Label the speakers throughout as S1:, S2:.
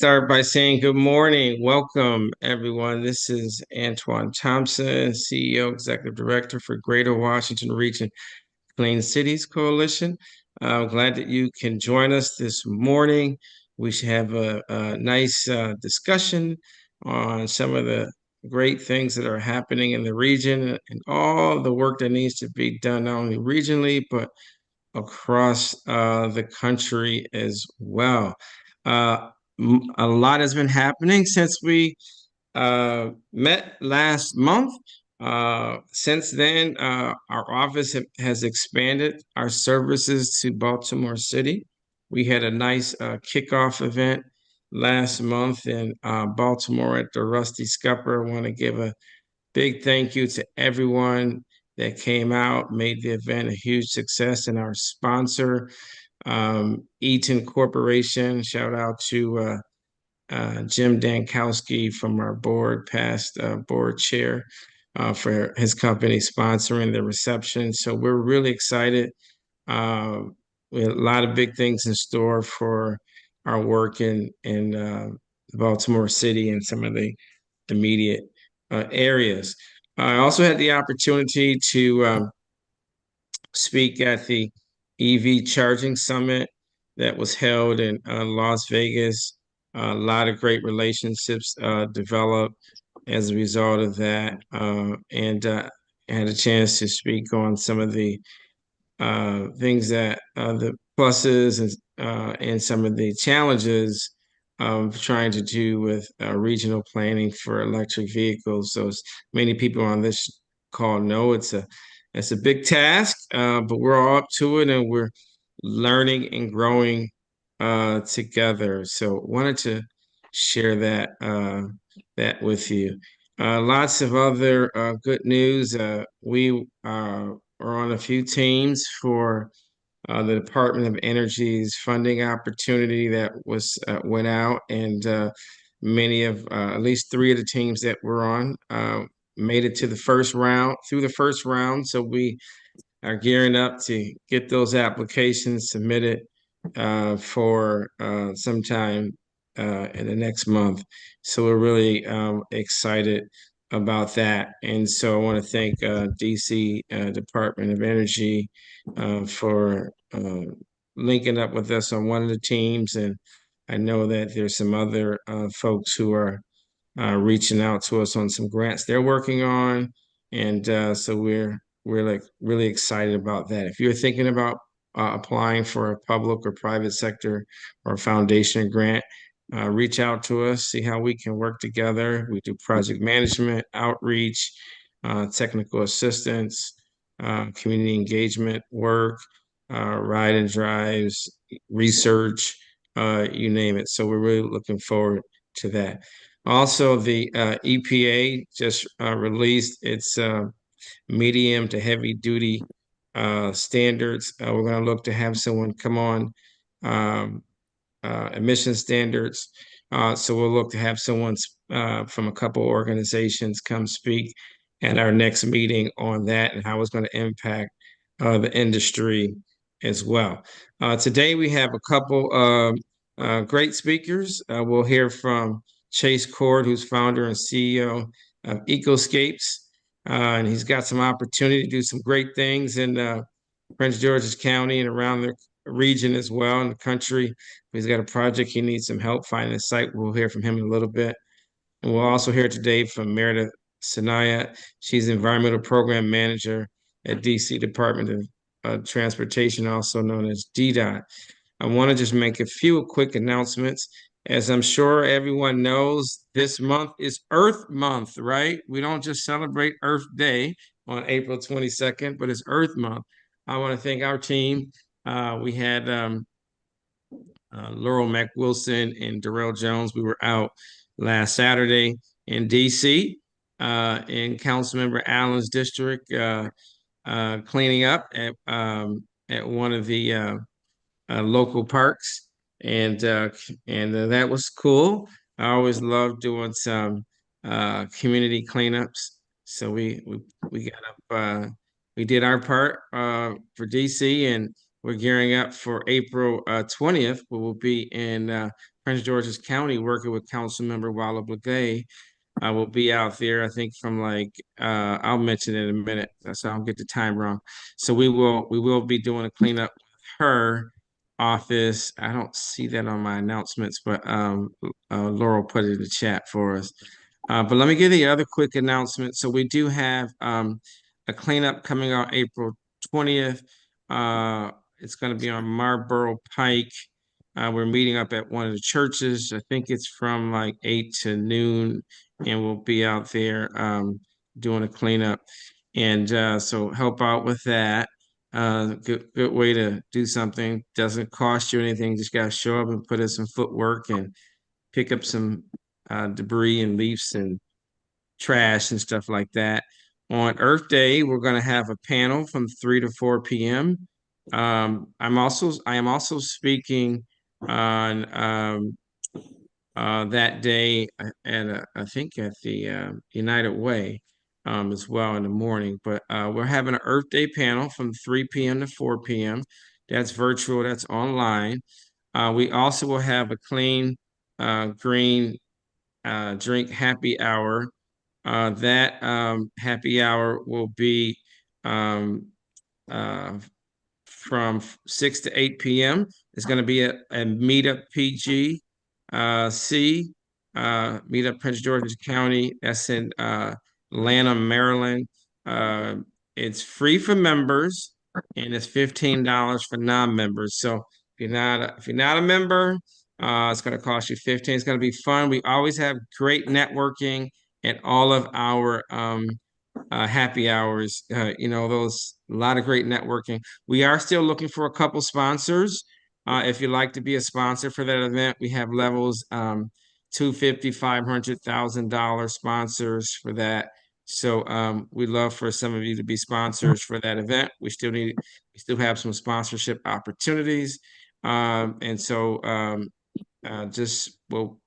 S1: start by saying good morning. Welcome, everyone. This is Antoine Thompson, CEO, Executive Director for Greater Washington Region Clean Cities Coalition. I'm glad that you can join us this morning. We should have a nice discussion on some of the great things that are happening in the region and all the work that needs to be done, not only regionally, but across the country as well. Uh, a lot has been happening since we met last month. Since then, our office has expanded our services to Baltimore City. We had a nice kickoff event last month in Baltimore at the Rusty Scupper. I want to give a big thank you to everyone that came out, made the event a huge success, and our sponsor, Eaton Corporation. Shout out to Jim Dankowski from our board, past board chair, for his company sponsoring the reception. So we're really excited. We have a lot of big things in store for our work in Baltimore City and some of the immediate areas. I also had the opportunity to speak at the EV Charging Summit that was held in Las Vegas. A lot of great relationships developed as a result of that, and had a chance to speak on some of the things that the pluses and some of the challenges of trying to do with regional planning for electric vehicles. So as many people on this call know, it's a big task, but we're all up to it and we're learning and growing together. So wanted to share that with you. Lots of other good news. We are on a few teams for the Department of Energy's funding opportunity that was went out, and many of at least three of the teams that we're on made it to the first round through the first round. So we are gearing up to get those applications submitted for sometime in the next month. So we're really excited about that. And so I want to thank DC Department of Energy for linking up with us on one of the teams. And I know that there's some other folks who are reaching out to us on some grants they're working on. And so we're like really excited about that. If you're thinking about applying for a public or private sector or foundation grant, reach out to us, see how we can work together. We do project management, outreach, technical assistance, community engagement work, ride and drives, research, you name it. So we're really looking forward to that. Also, the EPA just released its medium to heavy duty standards. We're going to look to have someone come on um, emission standards. So we'll look to have someone from a couple organizations come speak at our next meeting on that and how it's going to impact the industry as well. Today we have a couple of great speakers. We'll hear from Chase Cord, who's founder and CEO of Ecoscapes. And he's got some opportunity to do some great things in Prince George's County and around the region as well in the country. He's got a project he needs some help finding a site. We'll hear from him in a little bit. And we'll also hear today from Meredith Sanaya. She's Environmental Program Manager at DC Department of Transportation, also known as DDOT. I want to just make a few quick announcements. As I'm sure everyone knows, this month is Earth Month, right? We don't just celebrate Earth Day on April 22nd, but it's Earth Month. I want to thank our team. We had Laurel McWilson and Darrell Jones. We were out last Saturday in DC in Councilmember Allen's district cleaning up at one of the local parks, and that was cool. I always love doing some community cleanups. So we got up, we did our part for DC, and we're gearing up for April 20th. We will be in Prince George's County, working with Councilmember Walla Blagay. I will be out there, I think from like I'll mention it in a minute, so I don't get the time wrong. So we will be doing a cleanup with her office. I don't see that on my announcements, but Laurel put it in the chat for us. But let me give you the other quick announcement. So we do have a cleanup coming on April 20th. It's going to be on Marlboro Pike. We're meeting up at one of the churches. I think it's from like 8 to noon, and we'll be out there doing a cleanup. And so help out with that. Good way to do something. Doesn't cost you anything. Just gotta show up and put in some footwork and pick up some debris and leaves and trash and stuff like that. On Earth Day, we're going to have a panel from 3 to 4 p.m. I am also speaking on that day at I think at the United Way as well in the morning. But we're having an Earth Day panel from 3 p.m. to 4 p.m. That's virtual, that's online. We also will have a clean green drink happy hour. That happy hour will be um, uh, from 6 to 8 p.m. It's going to be a Meetup PG C, Meetup Prince George's County. That's in Lanham, Maryland. Uh, it's free for members and it's $15 for non-members. So if you're not a member, it's going to cost you 15. It's going to be fun. We always have great networking at all of our happy hours. Those a lot of great networking. We are still looking for a couple sponsors. If you'd like to be a sponsor for that event, we have levels 250, $500,000 sponsors for that. So we'd love for some of you to be sponsors for that event. We still have some sponsorship opportunities. And so just we'll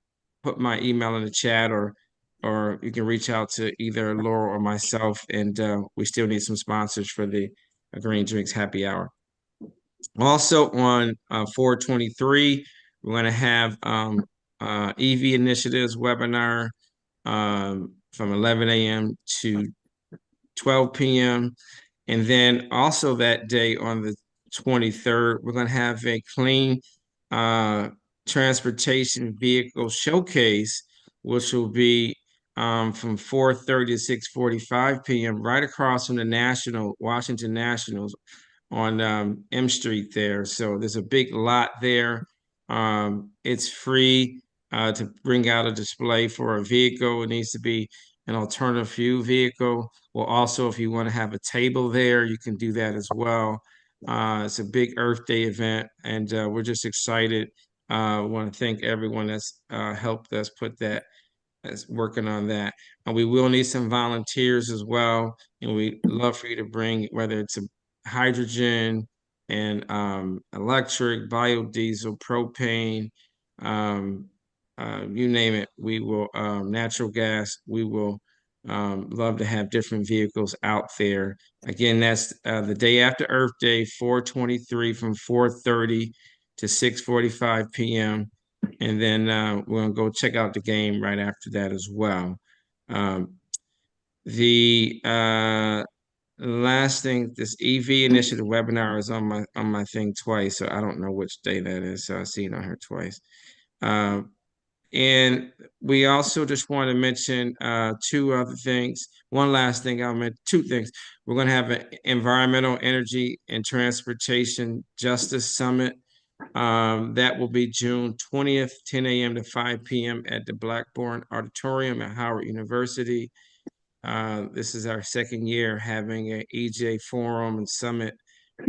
S1: put my email in the chat or you can reach out to either Laurel or myself, and we still need some sponsors for the Green Drinks Happy Hour. Also on 4/23, we're going to have EV Initiatives webinar from 11 a.m. to 12 p.m. And then also that day on the 23rd, we're going to have a clean transportation vehicle showcase, which will be from 4:30 to 6:45 p.m. right across from the Washington Nationals on M Street there. So there's a big lot there. It's free to bring out a display for a vehicle. It needs to be an alternative fuel vehicle. Well, also, if you want to have a table there, you can do that as well. It's a big Earth Day event, and we're just excited. I want to thank everyone that's helped us put that's working on that. And we will need some volunteers as well. And we'd love for you to bring, whether it's a hydrogen and electric, biodiesel, propane, you name it. We will, natural gas, we will love to have different vehicles out there. Again, that's the day after Earth Day, 4/23 from 4:30 to 6:45 p.m. And then we're going to go check out the game right after that as well. The last thing, this EV initiative webinar is on my thing twice, so I don't know which day that is. So I see it on here twice. And we also just want to mention two other things. One last thing, I'll mention two things. We're going to have an Environmental, Energy, and Transportation Justice Summit. That will be June 20th, 10 a.m. to 5 p.m. at the Blackbourn Auditorium at Howard University. This is our second year having an EJ Forum and Summit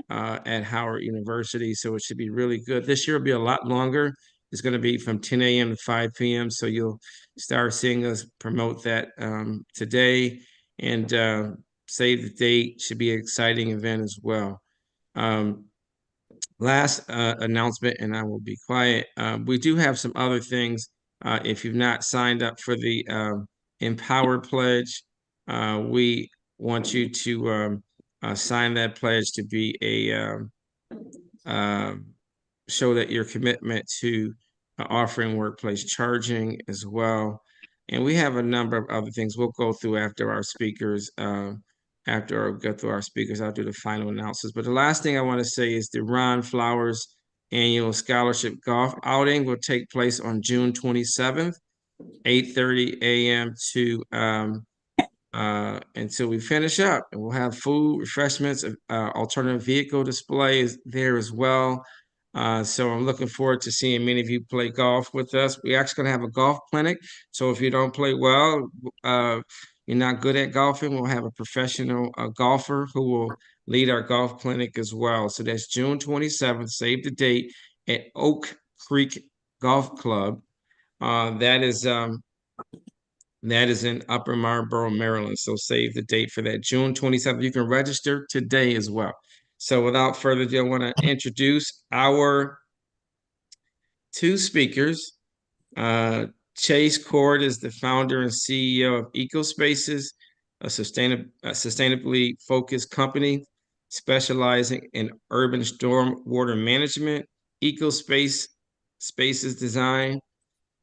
S1: at Howard University, so it should be really good. This year will be a lot longer. It's going to be from 10 a.m. to 5 p.m., so you'll start seeing us promote that today, and save the date. Should be an exciting event as well. Last announcement, and I will be quiet. We do have some other things. If you've not signed up for the Empower Pledge, we want you to sign that pledge to be a show that your commitment to offering workplace charging as well. And we have a number of other things we'll go through after our speakers. After I go through our speakers, I'll do the final analysis. But the last thing I want to say is the Ron Flowers Annual Scholarship Golf Outing will take place on June 27th, 8:30 a.m. to until we finish up. And we'll have food, refreshments, alternative vehicle displays there as well. So I'm looking forward to seeing many of you play golf with us. We're actually going to have a golf clinic. So if you don't play well, you're not good at golfing, we'll have a professional golfer who will lead our golf clinic as well. So that's June 27th. Save the date at Oak Creek Golf Club. That is in Upper Marlboro, Maryland. So save the date for that, June 27th. You can register today as well. So without further ado, I want to introduce our two speakers. Chase Cord is the founder and CEO of EcoSpaces, a sustainably focused company specializing in urban storm water management, spaces design.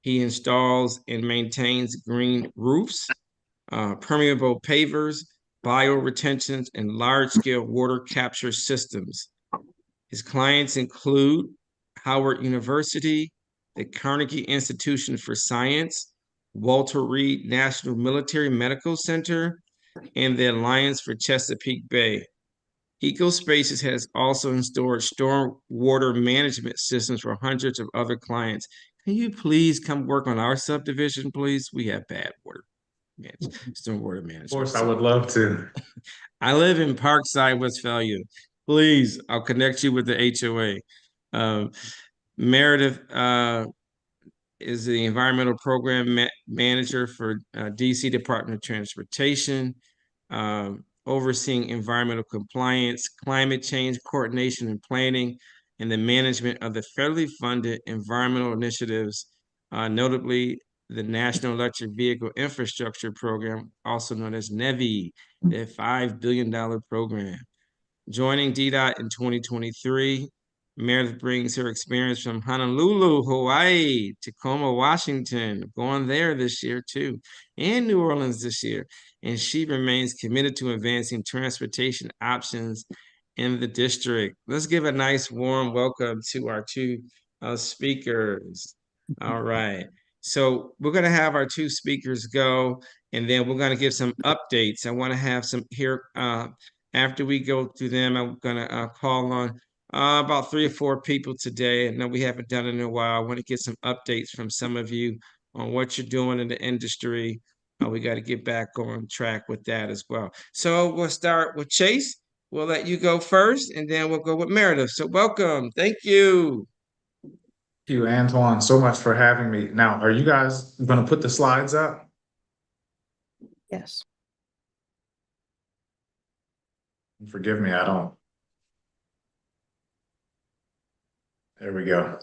S1: He installs and maintains green roofs, permeable pavers, bioretentions, and large-scale water capture systems. His clients include Howard University, the Carnegie Institution for Science, Walter Reed National Military Medical Center, and the Alliance for Chesapeake Bay. EcoSpaces has also installed storm water management systems for hundreds of other clients. Can you please come work on our subdivision, please? We have bad water management, storm water management.
S2: Of course, I would love to.
S1: I live in Parkside, Westphalia. Please, I'll connect you with the HOA. Meredith is the environmental program manager for DC Department of Transportation, overseeing environmental compliance, climate change coordination and planning, and the management of the federally funded environmental initiatives, notably the National Electric Vehicle Infrastructure Program, also known as NEVI, the $5 billion program. Joining DDOT in 2023, Meredith brings her experience from Honolulu, Hawaii, Tacoma, Washington, going there this year too, and New Orleans this year. And she remains committed to advancing transportation options in the district. Let's give a nice warm welcome to our two speakers. All right. So we're going to have our two speakers go, and then we're going to give some updates. I want to have some here. After we go through them, I'm going to call on about 3 or 4 people today. I know we haven't done it in a while. I want to get some updates from some of you on what you're doing in the industry. We got to get back on track with that as well. So we'll start with Chase. We'll let you go first, and then we'll go with Meredith. So welcome. Thank you.
S2: Thank you, Antoine, so much for having me. Now, are you guys going to put the slides up?
S3: Yes.
S2: Forgive me, I don't. There we go.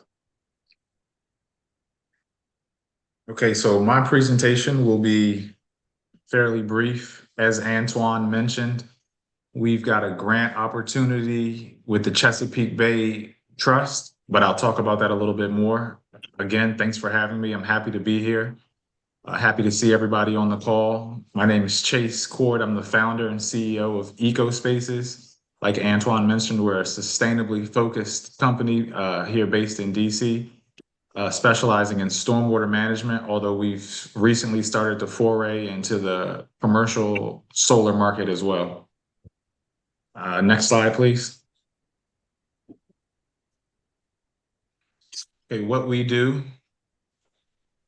S2: Okay, so my presentation will be fairly brief. As Antoine mentioned, we've got a grant opportunity with the Chesapeake Bay Trust, but I'll talk about that a little bit more. Again, thanks for having me. I'm happy to be here. Happy to see everybody on the call. My name is Chase Cord. I'm the founder and CEO of EcoSpaces. Like Antoine mentioned, we're a sustainably focused company here based in DC, specializing in stormwater management, although we've recently started to foray into the commercial solar market as well. Next slide, please. Okay, what we do.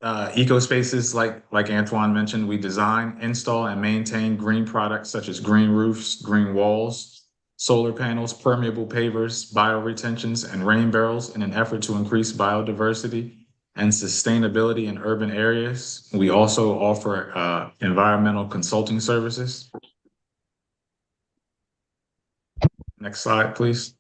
S2: EcoSpaces, like Antoine mentioned, we design, install, and maintain green products such as green roofs, green walls, solar panels, permeable pavers, bioretentions, and rain barrels in an effort to increase biodiversity and sustainability in urban areas. We also offer environmental consulting services. Next slide, please.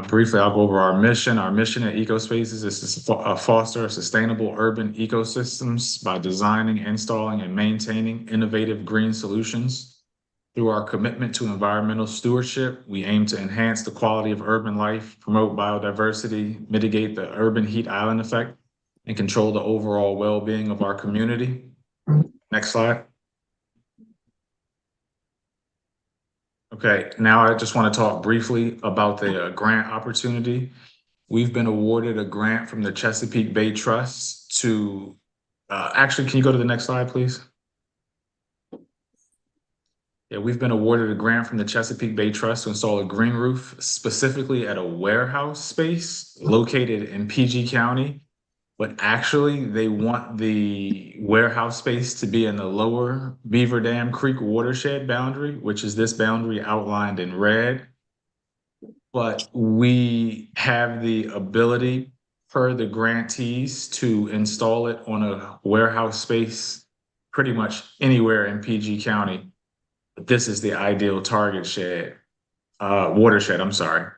S2: Briefly, I'll go over our mission. Our mission at EcoSpaces is to foster sustainable urban ecosystems by designing, installing, and maintaining innovative green solutions. Through our commitment to environmental stewardship, we aim to enhance the quality of urban life, promote biodiversity, mitigate the urban heat island effect, and control the overall well-being of our community. Next slide. Okay, now I just want to talk briefly about the grant opportunity. We've been awarded a grant from the Chesapeake Bay Trust to, actually, can you go to the next slide, please? Yeah, we've been awarded a grant from the Chesapeake Bay Trust to install a green roof specifically at a warehouse space located in PG County. But actually, they want the warehouse space to be in the lower Beaver Dam Creek watershed boundary, which is this boundary outlined in red. But we have the ability, per the grantees, to install it on a warehouse space pretty much anywhere in PG County. But this is the ideal target watershed, I'm sorry.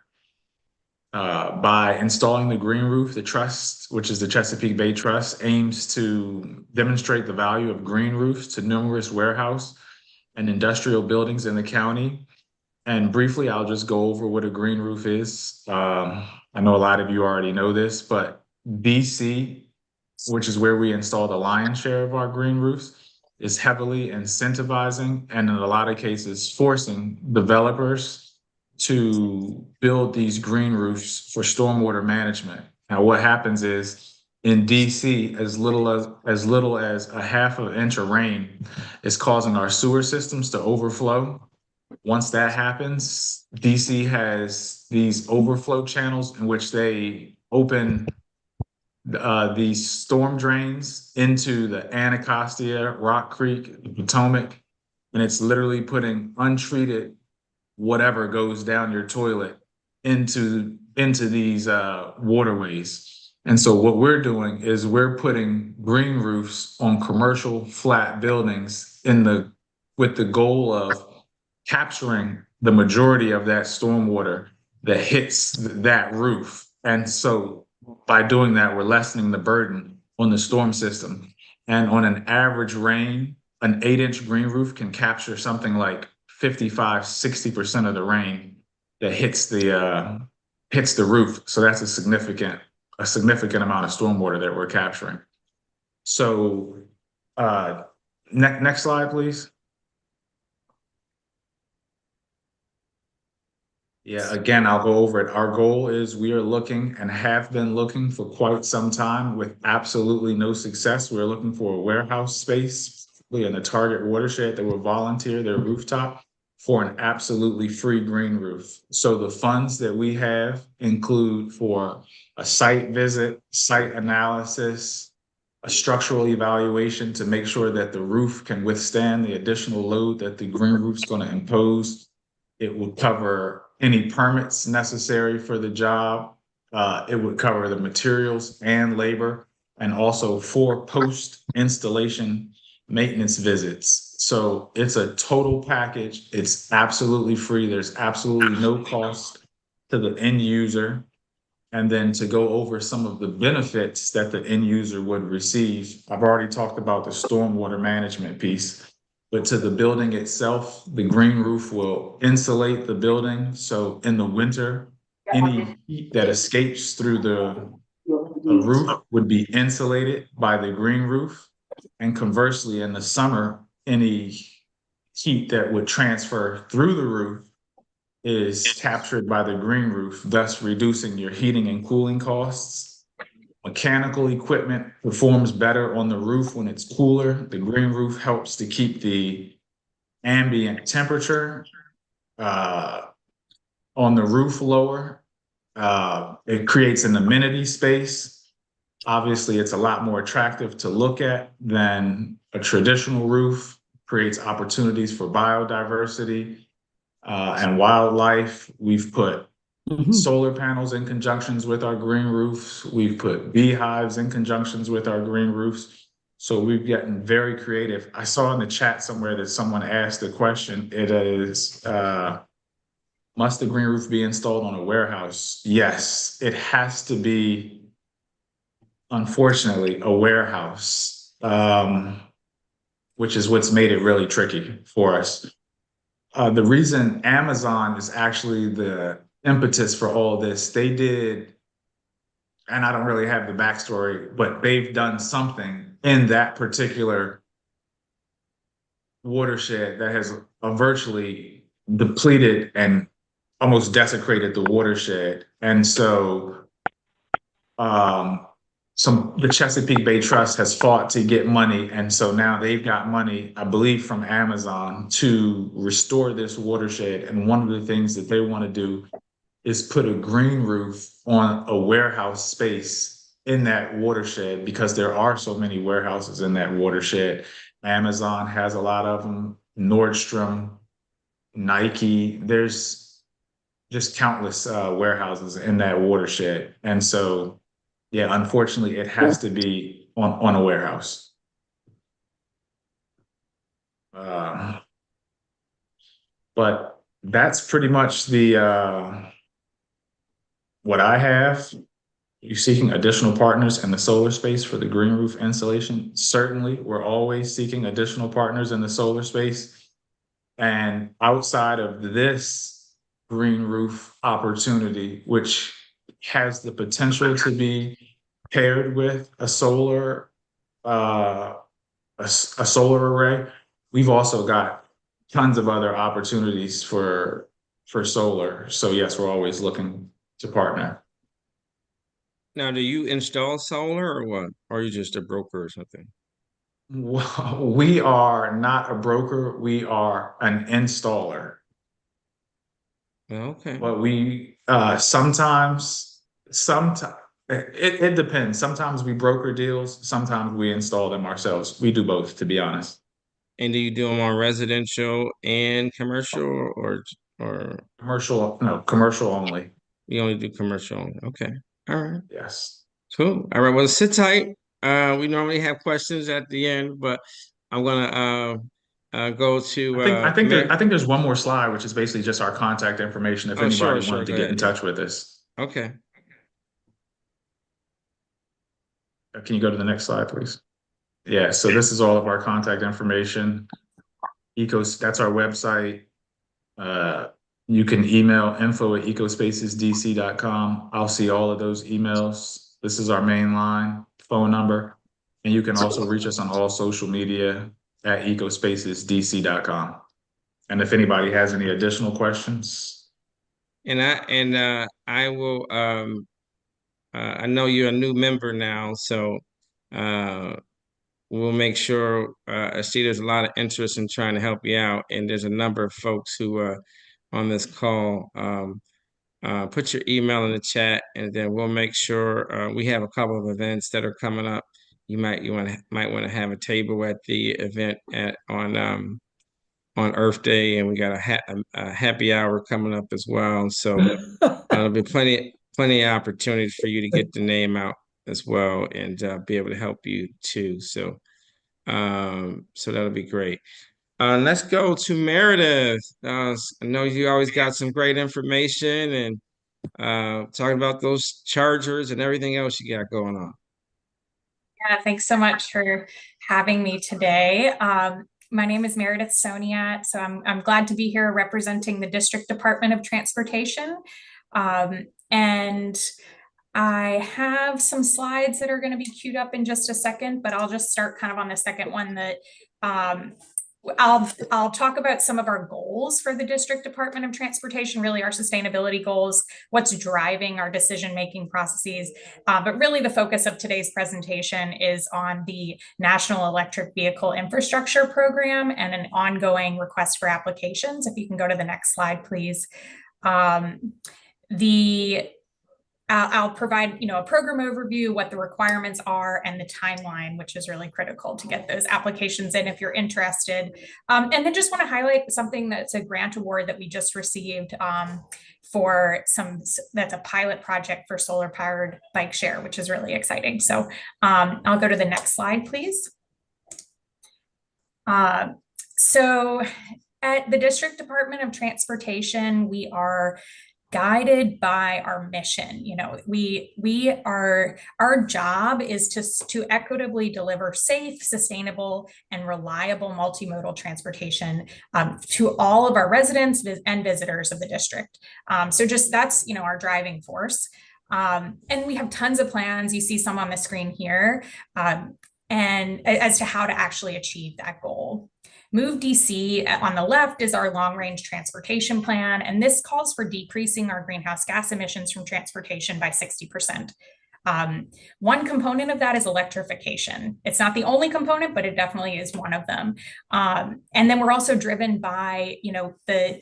S2: By installing the green roof, the trust, which is the Chesapeake Bay Trust, aims to demonstrate the value of green roofs to numerous warehouse and industrial buildings in the county. And briefly, I'll just go over what a green roof is. I know a lot of you already know this, but DC, which is where we install the lion's share of our green roofs, is heavily incentivizing and in a lot of cases forcing developers to build these green roofs for stormwater management. Now, what happens is in DC, as little as a half an inch of rain is causing our sewer systems to overflow. Once that happens, DC has these overflow channels in which they open these storm drains into the Anacostia, Rock Creek, the Potomac, and it's literally putting untreated whatever goes down your toilet into these waterways. And so what we're doing is we're putting green roofs on commercial flat buildings with the goal of capturing the majority of that stormwater that hits that roof. And so by doing that, we're lessening the burden on the storm system. And on an average rain, an 8-inch green roof can capture something like 55–60% of the rain that hits the roof. So that's a significant amount of stormwater that we're capturing. So next slide, please. Yeah, again, I'll go over it. Our goal is we are looking and have been looking for quite some time with absolutely no success. We're looking for a warehouse space in the target watershed that will volunteer their rooftop for an absolutely free green roof. So the funds that we have include for a site visit, site analysis, a structural evaluation to make sure that the roof can withstand the additional load that the green roof is going to impose. It will cover any permits necessary for the job. It would cover the materials and labor, and also 4 post-installation maintenance visits. So it's a total package. It's absolutely free. There's absolutely no cost to the end user. And then to go over some of the benefits that the end user would receive, I've already talked about the stormwater management piece. But to the building itself, the green roof will insulate the building. So in the winter, any heat that escapes through the roof would be insulated by the green roof. And conversely, in the summer, any heat that would transfer through the roof is captured by the green roof, thus reducing your heating and cooling costs. Mechanical equipment performs better on the roof when it's cooler. The green roof helps to keep the ambient temperature on the roof lower. It creates an amenity space. Obviously, it's a lot more attractive to look at than a traditional roof. Creates opportunities for biodiversity and wildlife. We've put solar panels in conjunctions with our green roofs. We've put beehives in conjunctions with our green roofs. So we've gotten very creative. I saw in the chat somewhere that someone asked a question. It is, must the green roof be installed on a warehouse? Yes, it has to be, unfortunately, a warehouse, which is what's made it really tricky for us. The reason Amazon is actually the impetus for all this, they did, and I don't really have the backstory, but they've done something in that particular watershed that has virtually depleted and almost desecrated the watershed. And so the Chesapeake Bay Trust has fought to get money, and so now they've got money, I believe, from Amazon to restore this watershed. And one of the things that they want to do is put a green roof on a warehouse space in that watershed because there are so many warehouses in that watershed. Amazon has a lot of them, Nordstrom, Nike. There's just countless warehouses in that watershed, and so yeah, unfortunately, it has to be on a warehouse. But that's pretty much the what I have. You're seeking additional partners in the solar space for the green roof installation. Certainly, we're always seeking additional partners in the solar space. And outside of this green roof opportunity, which has the potential to be paired with a solar a solar array, we've also got tons of other opportunities for solar. So yes, we're always looking to partner.
S1: Now, do you install solar or what? Or are you just a broker or something?
S2: We are not a broker, we are an installer.
S1: Okay.
S2: But we sometimes it depends. Sometimes we broker deals, sometimes we install them ourselves. We do both, to be honest.
S1: And do you do them on residential and commercial or
S2: Commercial only.
S1: you only do commercial only? Okay. All right.
S2: Yes.
S1: Cool. All right. Well, sit tight. We normally have questions at the end, but I'm gonna go to
S2: I think there's one more slide, which is basically just our contact information if
S1: Oh, sure,
S2: anybody
S1: sure.
S2: wanted to
S1: Go
S2: get
S1: ahead.
S2: in touch with us.
S1: Okay.
S2: Can you go to the next slide, please? Yeah, so this is all of our contact information. That's our website. You can email info@ecospacesdc.com. I'll see all of those emails. This is our main line, phone number. And you can also reach us on all social media at ecospacesdc.com. And if anybody has any additional questions.
S1: And I will I know you're a new member now, so we'll make sure I see there's a lot of interest in trying to help you out, and there's a number of folks who are on this call. Put your email in the chat, and then we'll make sure we have a couple of events that are coming up. Might want to have a table at the event on Earth Day, and we got a happy hour coming up as well. So there'll be plenty of opportunities for you to get the name out as well, and be able to help you too. So that'll be great. Let's go to Meredith. I know you always got some great information and talking about those chargers and everything else you got going on.
S4: Yeah, thanks so much for having me today. My name is Meredith Soniat, so I'm glad to be here representing the District Department of Transportation. And I have some slides that are going to be queued up in just a second, but I'll just start kind of on the second one that I'll talk about some of our goals for the District Department of Transportation, really our sustainability goals, what's driving our decision-making processes. But really the focus of today's presentation is on the National Electric Vehicle Infrastructure Program and an ongoing request for applications. If you can go to the next slide, please. I'll provide, a program overview, what the requirements are, and the timeline, which is really critical to get those applications in if you're interested. And then just want to highlight something that's a grant award that we just received that's a pilot project for solar powered bike share, which is really exciting. So I'll go to the next slide, please. So at the District Department of Transportation, we are guided by our mission. You know, our job is to equitably deliver safe, sustainable, and reliable multimodal transportation to all of our residents and visitors of the district. So just that's, you know, our driving force. And we have tons of plans. You see some on the screen here, and as to how to actually achieve that goal. Move DC on the left is our long-range transportation plan, and this calls for decreasing our greenhouse gas emissions from transportation by 60%. One component of that is electrification. It's not the only component, but it definitely is one of them. And then we're also driven by, you know, the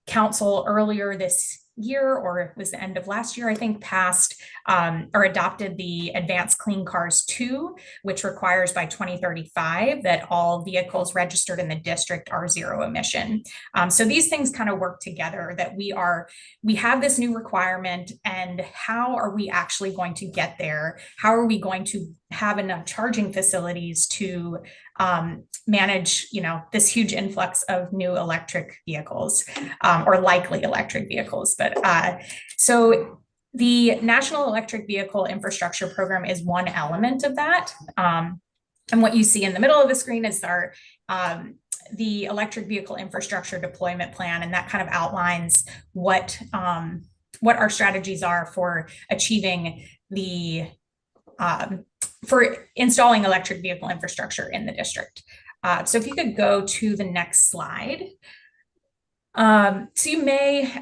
S4: council earlier this year, or it was the end of last year, I think, passed or adopted the Advanced Clean Cars 2, which requires by 2035 that all vehicles registered in the district are zero emission. So these things kind of work together, that we have this new requirement, and how are we actually going to get there? How are we going to have enough charging facilities to manage, you know, this huge influx of new electric vehicles, or likely electric vehicles. But so the National Electric Vehicle Infrastructure Program is one element of that. And what you see in the middle of the screen is our the electric vehicle infrastructure deployment plan, and that kind of outlines what our strategies are for achieving the for installing electric vehicle infrastructure in the district. So if you could go to the next slide. So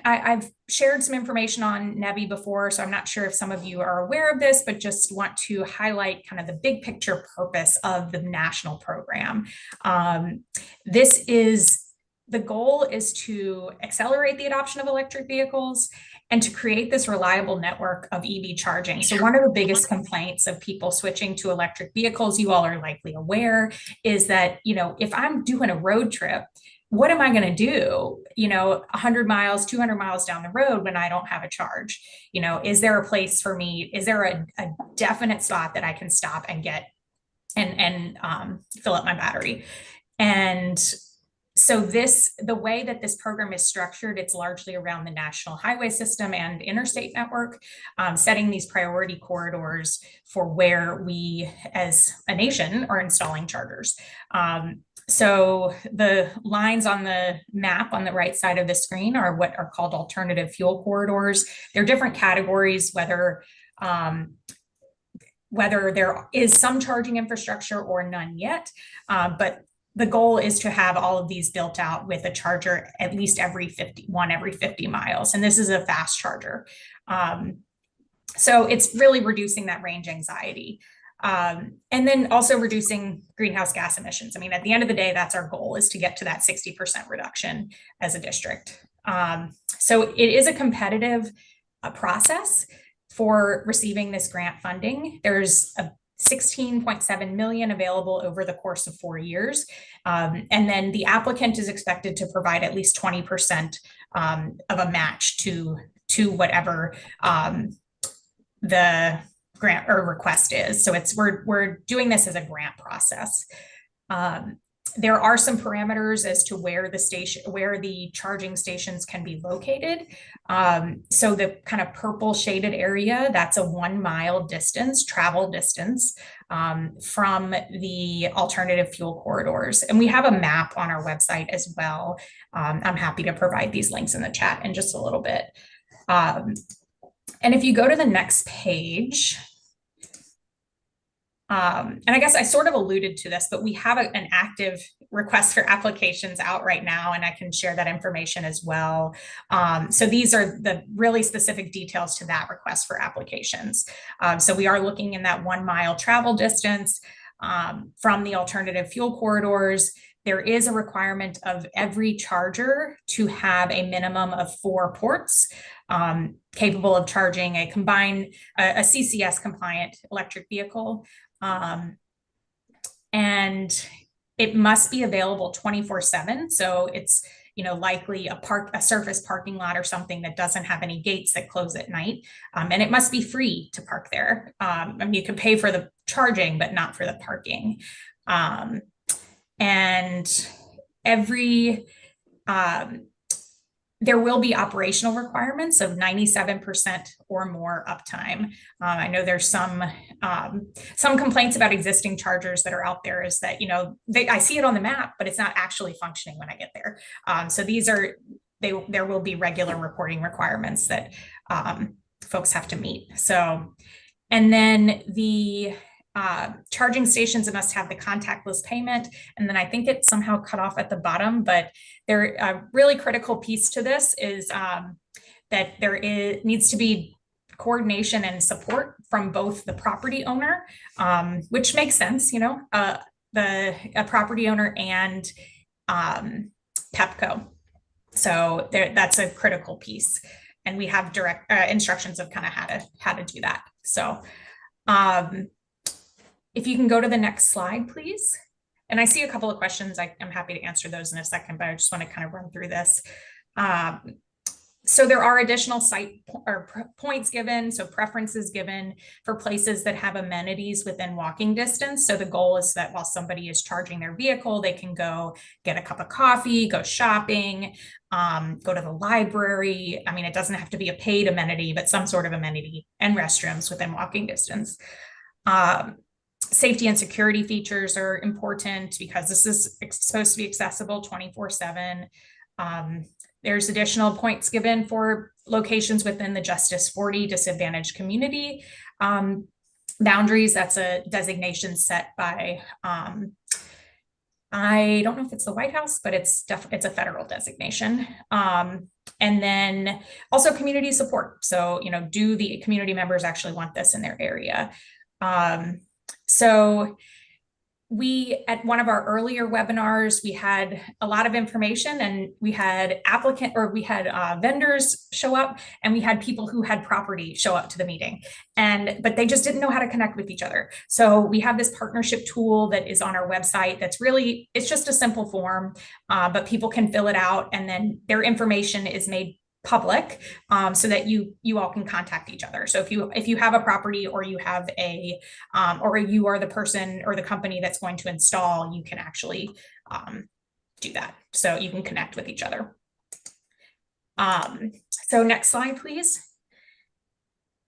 S4: I've shared some information on NEVI before, so I'm not sure if some of you are aware of this, but just want to highlight kind of the big picture purpose of the national program. The goal is to accelerate the adoption of electric vehicles and to create this reliable network of EV charging. So one of the biggest complaints of people switching to electric vehicles, you all are likely aware, is that, you know, if I'm doing a road trip, what am I going to do, you know, 100 miles, 200 miles down the road when I don't have a charge? You know, is there a place for me? Is there a definite spot that I can stop and get and fill up my battery? And so the way that this program is structured, it's largely around the national highway system and interstate network, setting these priority corridors for where we as a nation are installing chargers. So the lines on the map on the right side of the screen are what are called alternative fuel corridors. They're different categories, whether there is some charging infrastructure or none yet, but the goal is to have all of these built out with a charger at least every 50 miles. And this is a fast charger. So it's really reducing that range anxiety. And then also reducing greenhouse gas emissions. I mean, at the end of the day, that's our goal, is to get to that 60% reduction as a district. So it is a competitive process for receiving this grant funding. There's a 16.7 million available over the course of 4 years. And then the applicant is expected to provide at least 20% of a match to whatever the grant or request is. So we're doing this as a grant process. There are some parameters as to where the charging stations can be located. So the kind of purple shaded area, that's a 1 mile travel distance from the alternative fuel corridors. And we have a map on our website as well. I'm happy to provide these links in the chat in just a little bit. And if you go to the next page, and I guess I sort of alluded to this, but we have an active request for applications out right now, and I can share that information as well. So these are the really specific details to that request for applications. So we are looking in that 1 mile travel distance from the alternative fuel corridors. There is a requirement of every charger to have a minimum of 4 ports capable of charging a CCS compliant electric vehicle. And it must be available 24/7. So it's, you know, likely a surface parking lot or something that doesn't have any gates that close at night. And it must be free to park there. I mean, you can pay for the charging, but not for the parking. And there will be operational requirements of 97% or more uptime. I know there's some complaints about existing chargers that are out there is that, you know, I see it on the map, but it's not actually functioning when I get there. So there will be regular reporting requirements that folks have to meet. So, and then the charging stations must have the contactless payment. And then I think it somehow cut off at the bottom, but a really critical piece to this is that needs to be coordination and support from both the property owner, which makes sense, you know, a property owner and Pepco. So that's a critical piece. And we have direct instructions of kind of how to do that. So if you can go to the next slide, please. And I see a couple of questions. I'm happy to answer those in a second, but I just want to kind of run through this. So there are additional site or points given, so preferences given for places that have amenities within walking distance. So the goal is that while somebody is charging their vehicle, they can go get a cup of coffee, go shopping, go to the library. I mean, it doesn't have to be a paid amenity, but some sort of amenity, and restrooms within walking distance. Safety and security features are important because this is supposed to be accessible 24/7. There's additional points given for locations within the Justice 40 disadvantaged community boundaries. That's a designation set by, I don't know if it's the White House, but it's a federal designation. And then also community support. So, you know, do the community members actually want this in their area? So at one of our earlier webinars, we had a lot of information, and we had vendors show up, and we had people who had property show up to the meeting, but they just didn't know how to connect with each other. So we have this partnership tool that is on our website. It's just a simple form, but people can fill it out, and then their information is made public, so that you all can contact each other. So if you have a property, or you have or you are the person or the company that's going to install, you can actually do that. So you can connect with each other. So next slide, please.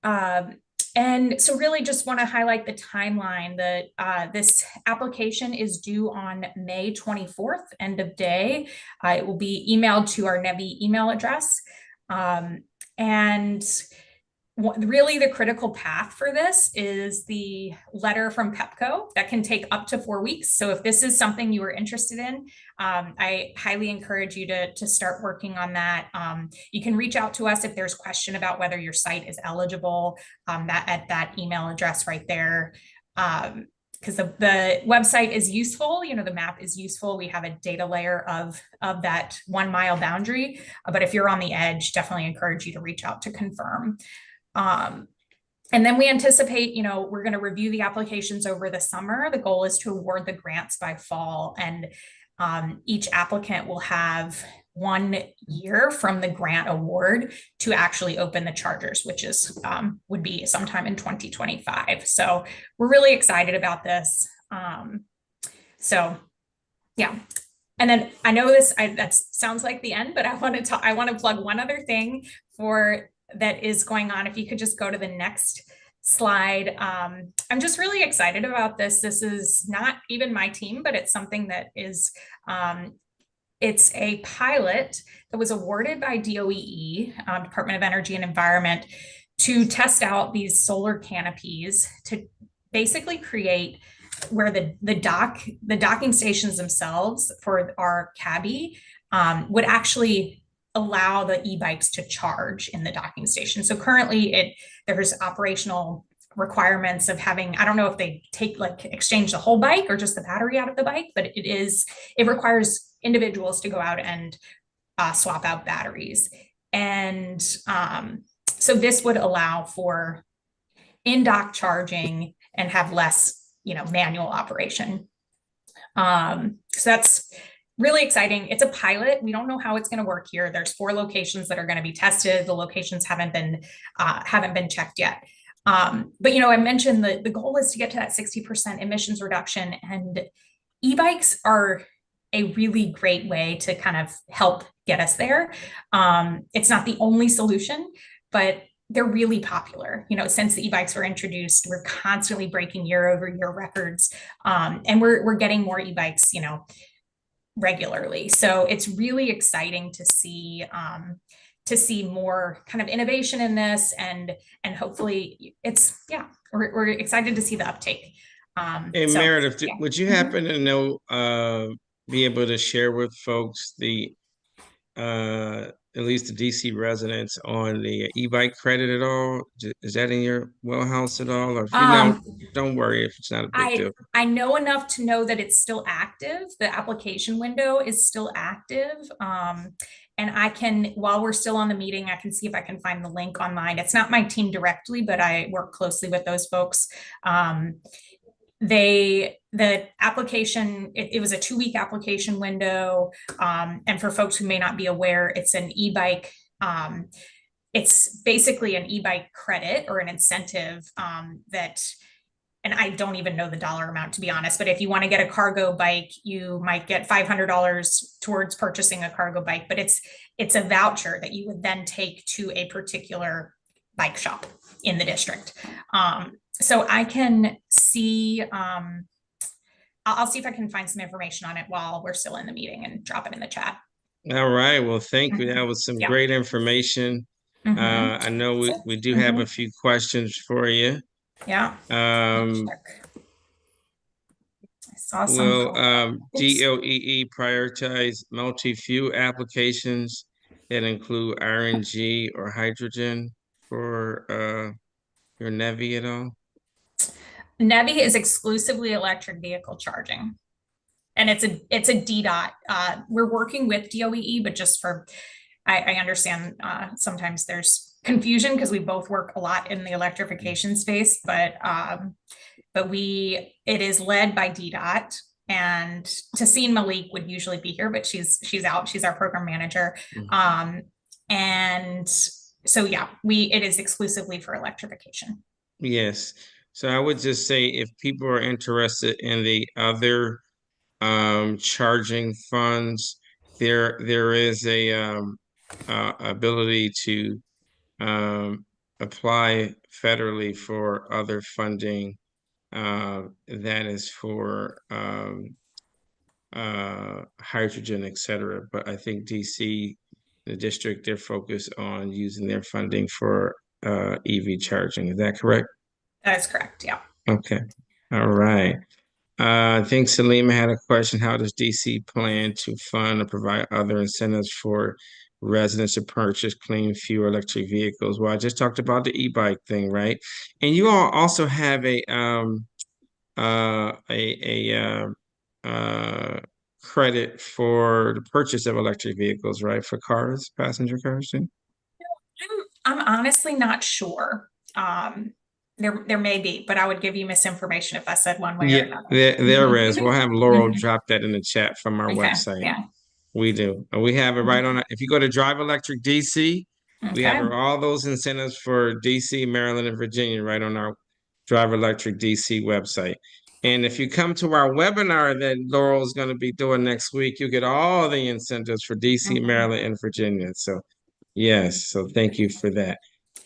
S4: And so really just want to highlight the timeline that this application is due on May 24th, end of day. It will be emailed to our NEVI email address. And really the critical path for this is the letter from Pepco that can take up to 4 weeks. So if this is something you are interested in, I highly encourage you to start working on that. You can reach out to us if there's question about whether your site is eligible, at that email address right there. Because the website is useful, you know, the map is useful. We have a data layer of that 1 mile boundary, but if you're on the edge, definitely encourage you to reach out to confirm. And then we anticipate, you know, we're going to review the applications over the summer. The goal is to award the grants by fall, and each applicant will have 1 year from the grant award to actually open the chargers, which is would be sometime in 2025. So we're really excited about this. So yeah. And then I know that sounds like the end, but I want to plug one other thing that is going on. If you could just go to the next slide. I'm just really excited about this. This is not even my team, but it's something that is, it's a pilot that was awarded by DOEE, Department of Energy and Environment, to test out these solar canopies to basically create where the docking stations themselves for our cabbie would actually allow the e-bikes to charge in the docking station. So currently there's operational requirements of having, I don't know if they exchange the whole bike or just the battery out of the bike, but it requires individuals to go out and swap out batteries. And so this would allow for in-dock charging and have less, manual operation. So that's really exciting. It's a pilot. We don't know how it's going to work here. There's 4 locations that are going to be tested. The locations haven't been checked yet. But I mentioned the goal is to get to that 60% emissions reduction, and e-bikes are a really great way to kind of help get us there. It's not the only solution, but they're really popular. You know, since the e-bikes were introduced, we're constantly breaking year-over-year records, and we're getting more e-bikes, you know, regularly. So it's really exciting to see more kind of innovation in this, and hopefully we're excited to see the uptake.
S1: Hey,
S4: So,
S1: Meredith,
S4: yeah.
S1: would you happen to know, be able to share with folks at least the DC residents on the e-bike credit at all? Is that in your wheelhouse at all? Or if you know, don't worry if it's not a big deal.
S4: I know enough to know that it's still active. The application window is still active. And I can, while we're still on the meeting, I can see if I can find the link online. It's not my team directly, but I work closely with those folks. The application, it was a 2-week application window. And for folks who may not be aware, it's an e-bike, it's basically an e-bike credit or an incentive and I don't even know the dollar amount, to be honest, but if you want to get a cargo bike, you might get $500 towards purchasing a cargo bike, but it's a voucher that you would then take to a particular bike shop in the district. So I can see, I'll see if I can find some information on it while we're still in the meeting and drop it in the chat.
S1: All right. Well, thank you. That was some great information. I know we do have a few questions for you.
S4: Yeah.
S1: I
S4: saw some.
S1: Will DOEE prioritize multi-fuel applications that include RNG or hydrogen for your NEVI at all?
S4: NEVI is exclusively electric vehicle charging. And it's a DDOT. We're working with DOEE, but just I understand sometimes there's confusion because we both work a lot in the electrification space, but it is led by DDOT, and Tassine Malik would usually be here, but she's out. She's our program manager. And so, yeah, it is exclusively for electrification.
S1: Yes. So I would just say if people are interested in the other charging funds, there is a ability to apply federally for other funding that is for hydrogen, et cetera. But I think DC, the district, they're focused on using their funding for EV charging. Is that correct?
S4: That is correct. Yeah.
S1: Okay. All right. I think Salima had a question. How does DC plan to fund or provide other incentives for residents to purchase clean fuel electric vehicles? Well, I just talked about the e-bike thing, right? And you all also have a credit for the purchase of electric vehicles, right? For cars, passenger cars too?
S4: I'm honestly not sure. There may be, but I would give you misinformation if I said one way or another.
S1: There is. We'll have Laurel drop that in the chat from our website.
S4: Yeah.
S1: We do. We have it right on. If you go to Drive Electric DC, we have all those incentives for DC, Maryland, and Virginia right on our Drive Electric DC website. And if you come to our webinar that Laurel is going to be doing next week, you get all the incentives for DC, Maryland, and Virginia. So yes, so thank you for that.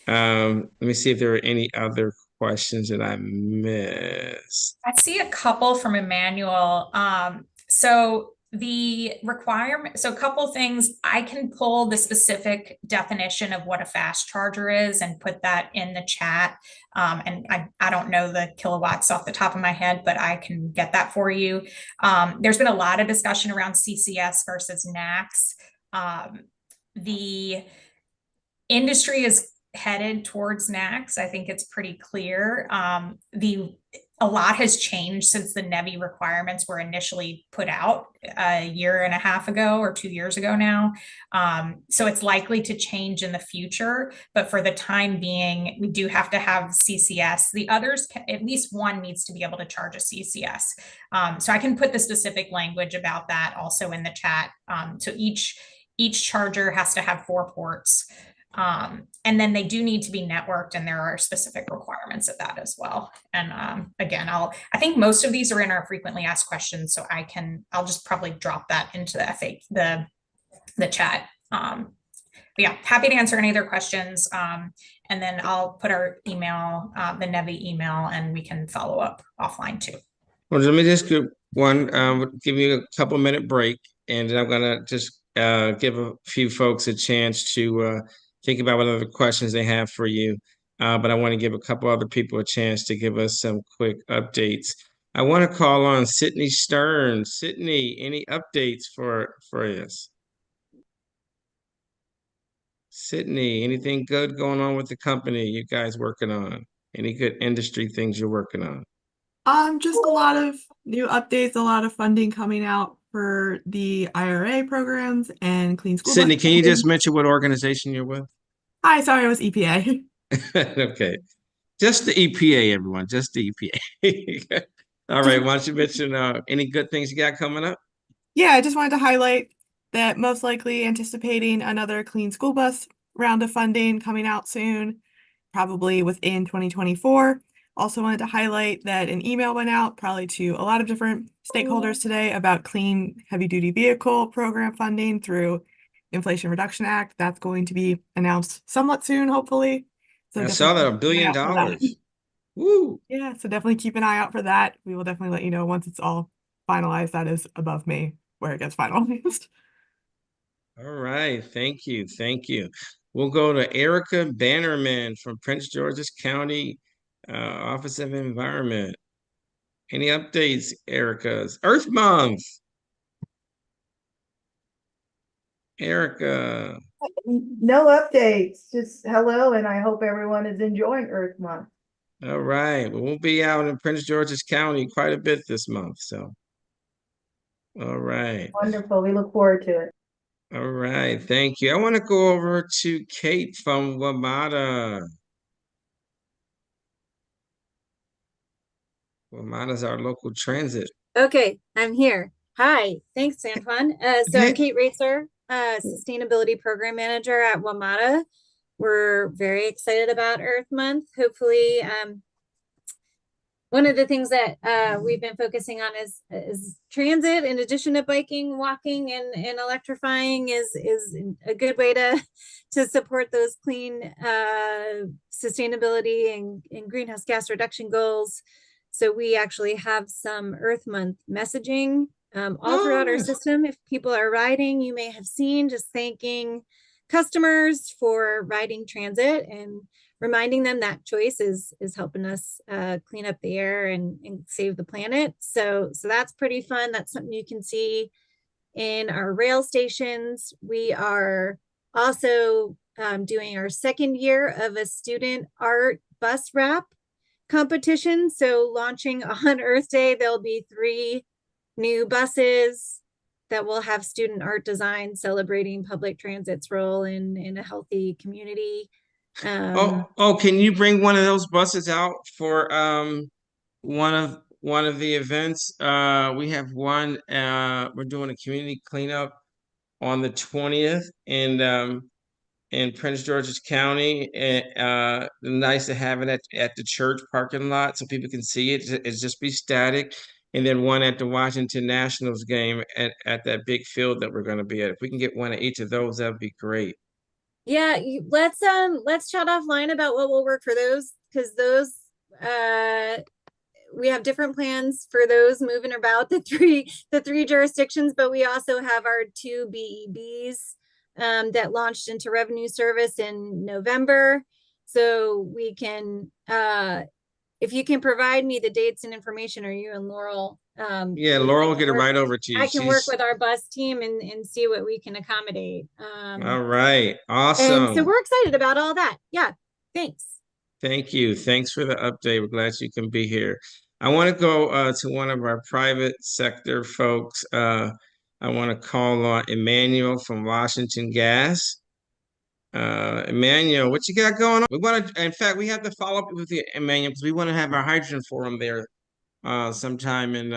S1: Let me see if there are any other questions that I missed.
S4: I see a couple from Emmanuel. So the requirement, so a couple things, I can pull the specific definition of what a fast charger is and put that in the chat. And I don't know the kilowatts off the top of my head, but I can get that for you. There's been a lot of discussion around CCS versus NACS. The industry is headed towards NACS. I think it's pretty clear. A lot has changed since the NEVI requirements were initially put out a year and a half ago or 2 years ago now. So it's likely to change in the future, but for the time being, we do have to have CCS. The others, at least one needs to be able to charge a CCS. So I can put the specific language about that also in the chat. So each charger has to have 4 ports. And then they do need to be networked, and there are specific requirements of that as well. And again, I think most of these are in our frequently asked questions, so I'll just probably drop that into the the chat. But yeah, happy to answer any other questions. And then I'll put our email, the NEVI email, and we can follow up offline too.
S1: Well, let me just give give you a couple minute break, and then I'm gonna just give a few folks a chance to think about what other questions they have for you. But I want to give a couple other people a chance to give us some quick updates. I want to call on Sydney Stern. Sydney, any updates for us? Sydney, anything good going on with the company you guys working on? Any good industry things you're working on?
S3: Just a lot of new updates, a lot of funding coming out for the IRA programs and clean school.
S1: Sydney,
S3: bus
S1: can you just
S3: funding.
S1: mention what organization you're with?
S3: Hi, sorry, it was EPA.
S1: Okay. Just the EPA, everyone. Just the EPA. All right. Why don't you mention any good things you got coming up?
S3: Yeah, I just wanted to highlight that most likely anticipating another clean school bus round of funding coming out soon, probably within 2024. Also wanted to highlight that an email went out probably to a lot of different stakeholders today about clean heavy duty vehicle program funding through Inflation Reduction Act. That's going to be announced somewhat soon, hopefully. So
S1: I saw that
S3: definitely
S1: $1 billion.
S3: keep an eye out for that.
S1: Woo.
S3: Yeah, so definitely keep an eye out for that. We will definitely let you know once it's all finalized. That is above me where it gets finalized.
S1: All right. Thank you. Thank you. We'll go to Erica Bannerman from Prince George's County Office of Environment. Any updates, Erica's Earth Month? Erica.
S5: No updates, just hello, and I hope everyone is enjoying Earth Month.
S1: All right. Well, we'll be out in Prince George's County quite a bit this month. So, all right.
S5: Wonderful, we look forward to it.
S1: All right. Thank you. I want to go over to Kate from WMATA. WMATA's our local transit.
S6: Okay, I'm here. Hi, thanks, Antoine. So
S1: Hey.
S6: I'm Kate Raitzer, Sustainability Program Manager at WMATA. We're very excited about Earth Month. Hopefully, one of the things that we've been focusing on is transit. In addition to biking, walking, and electrifying, is a good way to support those clean sustainability and greenhouse gas reduction goals. So we actually have some Earth Month messaging all throughout our system. If people are riding, you may have seen just thanking customers for riding transit and reminding them that choice is helping us clean up the air and save the planet. So that's pretty fun. That's something you can see in our rail stations. We are also doing our second year of a student art bus wrap competition. So launching on Earth Day, there'll be 3 new buses that will have student art design celebrating public transit's role in a healthy community.
S1: Can you bring one of those buses out for one of the events? We have one. We're doing a community cleanup on the 20th in Prince George's County. And nice to have it at the church parking lot so people can see it. It's just be static. And then one at the Washington Nationals game at that big field that we're going to be at. If we can get one of each of those, that'd be great.
S6: Yeah, let's chat offline about what will work for those, because those we have different plans for those moving about the three jurisdictions, but we also have our 2 BEBs that launched into revenue service in November. So we can if you can provide me the dates and information, or you and Laurel.
S1: Yeah, Laurel will get it right over to you.
S6: I can work with our bus team and see what we can accommodate.
S1: All right, awesome.
S6: And so we're excited about all that. Yeah, thanks.
S1: Thank you. Thanks for the update. We're glad you can be here. I want to go to one of our private sector folks. I want to call on Emmanuel from Washington Gas. Emmanuel, what you got going on? We want to, in fact, we have to follow up with you, Emmanuel, because we want to have our hydrogen forum there sometime in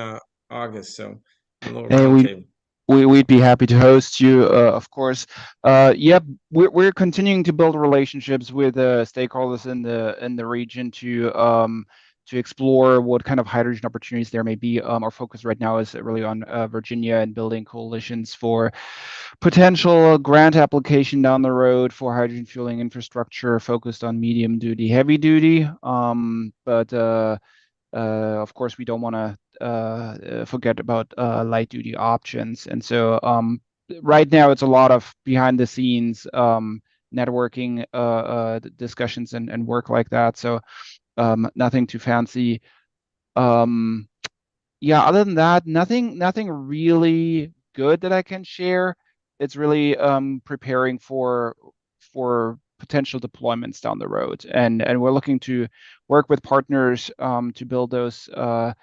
S1: August. So
S7: and we'd be happy to host you, of course. We're continuing to build relationships with stakeholders in the region to to explore what kind of hydrogen opportunities there may be. Our focus right now is really on Virginia and building coalitions for potential grant application down the road for hydrogen fueling infrastructure focused on medium duty, heavy duty. But of course, we don't want to forget about light duty options. And so right now, it's a lot of behind the scenes networking discussions and work like that. So nothing too fancy. Yeah, other than that, nothing really good that I can share. It's really preparing for potential deployments down the road, and we're looking to work with partners to build those. To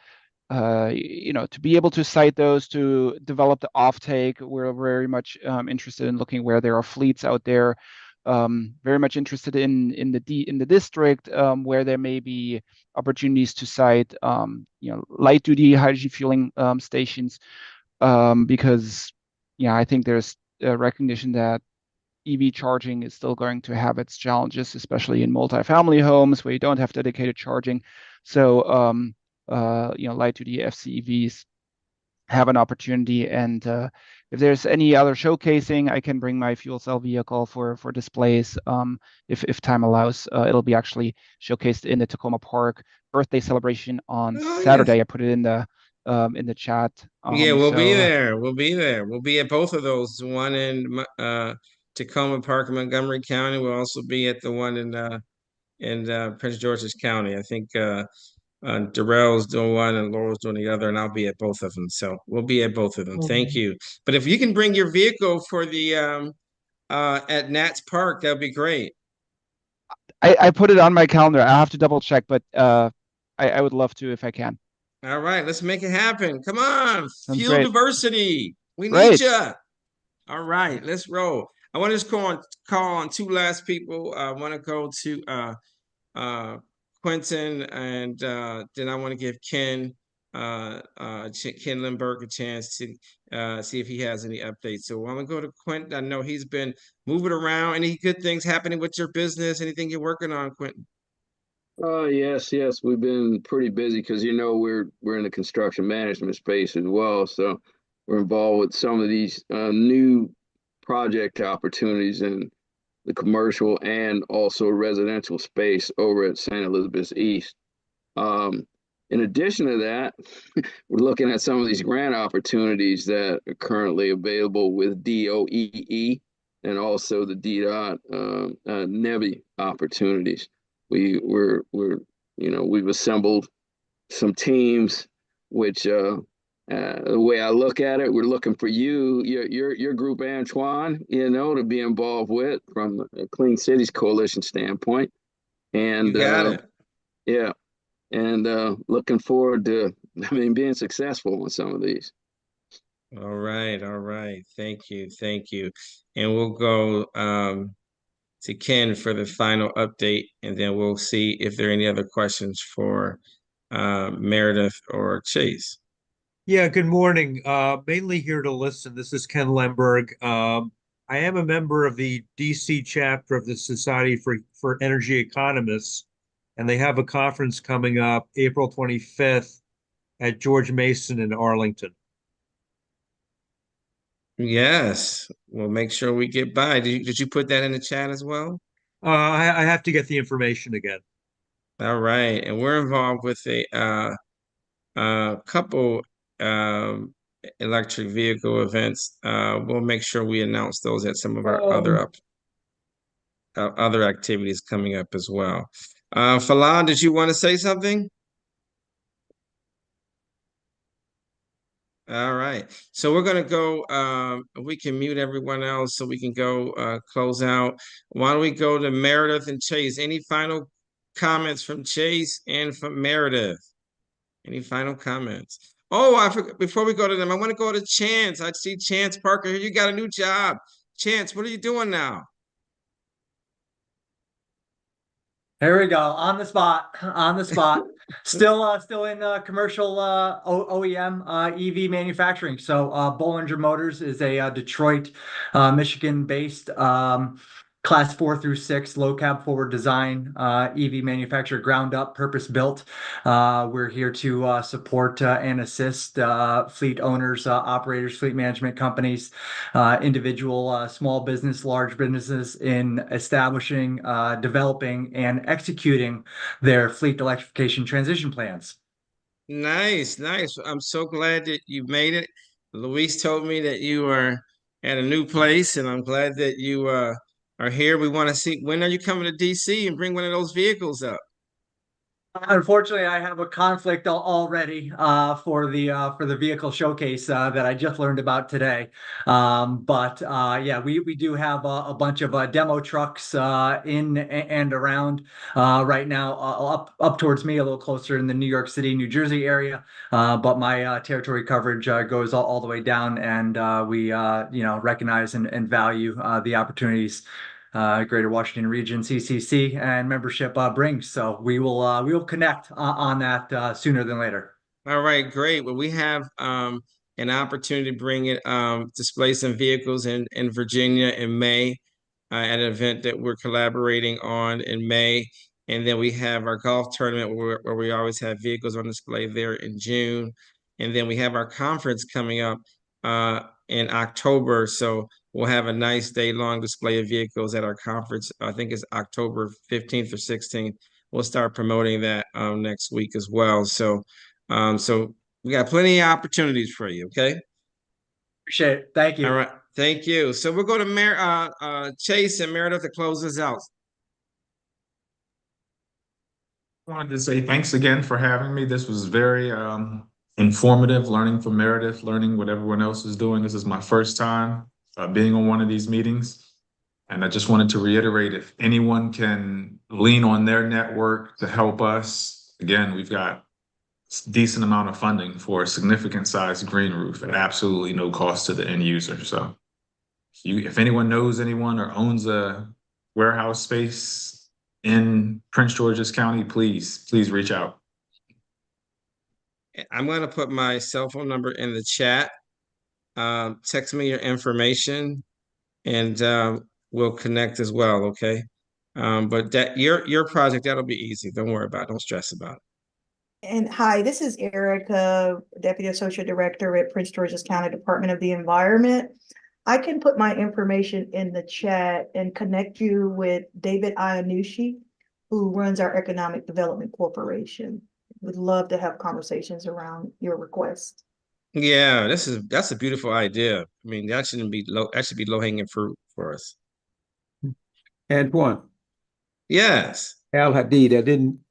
S7: be able to cite those, to develop the offtake. We're very much interested in looking where there are fleets out there. Very much interested in the district where there may be opportunities to site light duty hydrogen fueling stations, because I think there's a recognition that EV charging is still going to have its challenges, especially in multifamily homes where you don't have dedicated charging. So light duty FCEVs have an opportunity, and if there's any other showcasing, I can bring my fuel cell vehicle for displays. If time allows, it'll be actually showcased in the Tacoma Park birthday celebration on Saturday.
S1: Yes.
S7: I put it in the chat.
S1: Yeah, we'll be there. We'll be there. We'll be at both of those. One in Tacoma Park in Montgomery County. We'll also be at the one in Prince George's County. I think Darrell's doing one and Laurel's doing the other, and I'll be at both of them. So we'll be at both of them. Thank you. But if you can bring your vehicle for the at Nats Park, that'd be great.
S7: I put it on my calendar. I have to double check, but I would love to if I can.
S1: All right, let's make it happen. Come on,
S7: Sounds
S1: fuel
S7: great.
S1: diversity. We need
S7: Great.
S1: you. All right, let's roll. I want to just call on two last people. I want to go to Quentin, and then I want to give Ken Lindbergh a chance to see if he has any updates. So I'm gonna go to Quentin. I know he's been moving around. Any good things happening with your business? Anything you're working on, Quentin?
S8: Yes, we've been pretty busy because we're in the construction management space as well. So we're involved with some of these new project opportunities in the commercial and also residential space over at St. Elizabeth's East. In addition to that, we're looking at some of these grant opportunities that are currently available with DOEE and also the DDOT NEVI opportunities. We've assembled some teams, which the way I look at it, we're looking for your group, Antoine, to be involved with from a Clean Cities Coalition standpoint. And
S1: You got it.
S8: Yeah. And looking forward to being successful on some of these.
S1: All right. Thank you. And we'll go to Ken for the final update, and then we'll see if there are any other questions for Meredith or Chase.
S9: Yeah, good morning. Mainly here to listen. This is Ken Lemberg. I am a member of the DC chapter of the Society for Energy Economists, and they have a conference coming up April 25th at George Mason in Arlington.
S1: Yes, we'll make sure we get by. Did you put that in the chat as well?
S9: I have to get the information again.
S1: All right, and we're involved with a couple electric vehicle events. We'll make sure we announce those at some of our other activities coming up as well. Falan, did you want to say something? All right. So we're going to go, we can mute everyone else so we can go close out. Why don't we go to Meredith and Chase? Any final comments from Chase and from Meredith? Any final comments? Oh, I forgot, before we go to them, I want to go to Chance. I see Chance Parker here. You got a new job. Chance, what are you doing now?
S10: There we go. On the spot. Still in commercial OEM EV manufacturing. So Bollinger Motors is a Detroit, Michigan-based Class 4 through 6, low cab forward design, EV manufacturer, ground up, purpose built. We're here to support and assist fleet owners, operators, fleet management companies, individual small business, large businesses in establishing, developing, and executing their fleet electrification transition plans.
S1: Nice, nice. I'm so glad that you made it. Luis told me that you are at a new place, and I'm glad that you are here. We want to see, when are you coming to DC and bring one of those vehicles up?
S10: Unfortunately, I have a conflict already for the vehicle showcase that I just learned about today. But yeah, we do have a bunch of demo trucks in and around right now, up towards me, a little closer in the New York City, New Jersey area. But my territory coverage goes all the way down, and we recognize and value the opportunities Greater Washington Region CCC and membership brings. So we will connect on that sooner than later.
S1: All right, great. Well, we have an opportunity to bring it, display some vehicles in Virginia in May at an event that we're collaborating on in May. And then we have our golf tournament where we always have vehicles on display there in June. And then we have our conference coming up in October. So we'll have a nice day-long display of vehicles at our conference. I think it's October 15th or 16th. We'll start promoting that next week as well. So we got plenty of opportunities for you, okay?
S10: Appreciate it. Thank you.
S1: All right, thank you. So we'll go to Chase and Meredith to close us out.
S2: I wanted to say thanks again for having me. This was very informative, learning from Meredith, learning what everyone else is doing. This is my first time being on one of these meetings. And I just wanted to reiterate, if anyone can lean on their network to help us, again, we've got decent amount of funding for a significant size green roof at absolutely no cost to the end user. So if anyone knows anyone or owns a warehouse space in Prince George's County, please reach out.
S1: I'm going to put my cell phone number in the chat. Text me your information and we'll connect as well, okay? But that your project, that'll be easy. Don't worry about it. Don't stress about it.
S5: And hi, this is Erica, Deputy Associate Director at Prince George's County Department of the Environment. I can put my information in the chat and connect you with David Iannucci, who runs our Economic Development Corporation. Would love to have conversations around your request.
S1: Yeah, that's a beautiful idea. I mean, that shouldn't be low. That should be low-hanging fruit for us.
S11: Antoine.
S1: Yes.
S11: Al Hadid. I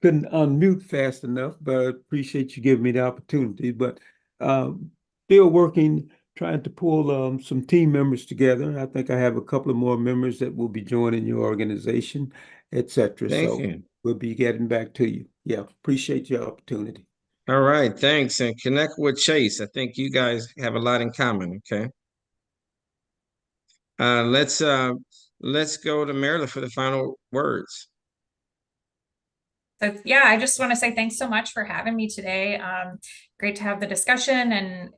S11: couldn't unmute fast enough, but I appreciate you giving me the opportunity. But still working, trying to pull some team members together. I think I have a couple of more members that will be joining your organization, etc.
S1: Thank
S11: So
S1: you.
S11: we'll be getting back to you. Yeah, appreciate your opportunity.
S1: All right, thanks. And connect with Chase. I think you guys have a lot in common, okay? Let's go to Meredith for the final words.
S4: So yeah, I just want to say thanks so much for having me today. Great to have the discussion and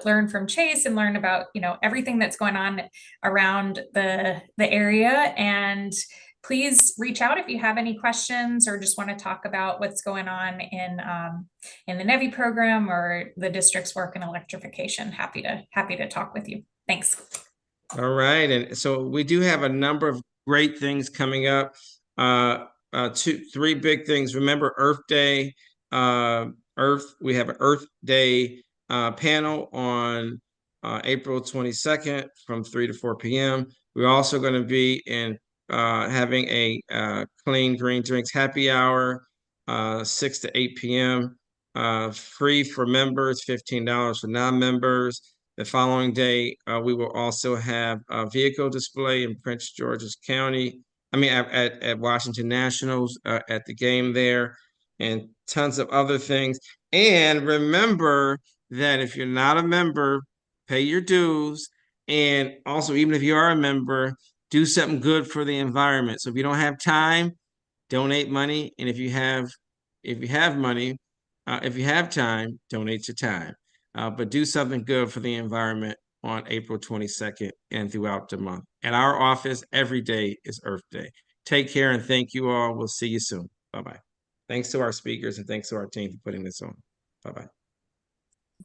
S4: learn from Chase and learn about, everything that's going on around the area. And please reach out if you have any questions or just want to talk about what's going on in the NEVI program or the district's work in electrification. Happy to talk with you. Thanks.
S1: All right, and so we do have a number of great things coming up. Three big things. Remember Earth Day. We have an Earth Day panel on April 22nd from 3 to 4 p.m. We're also going to be having a clean green drinks happy hour 6 to 8 p.m. Free for members, $15 for non-members. The following day, we will also have a vehicle display in Prince George's County. I mean, at Washington Nationals at the game there, and tons of other things. And remember that if you're not a member, pay your dues. And also, even if you are a member, do something good for the environment. So if you don't have time, donate money. And if you have time, donate your time. But do something good for the environment on April 22nd and throughout the month. At our office, every day is Earth Day. Take care and thank you all. We'll see you soon. Bye-bye. Thanks to our speakers and thanks to our team for putting this on. Bye-bye.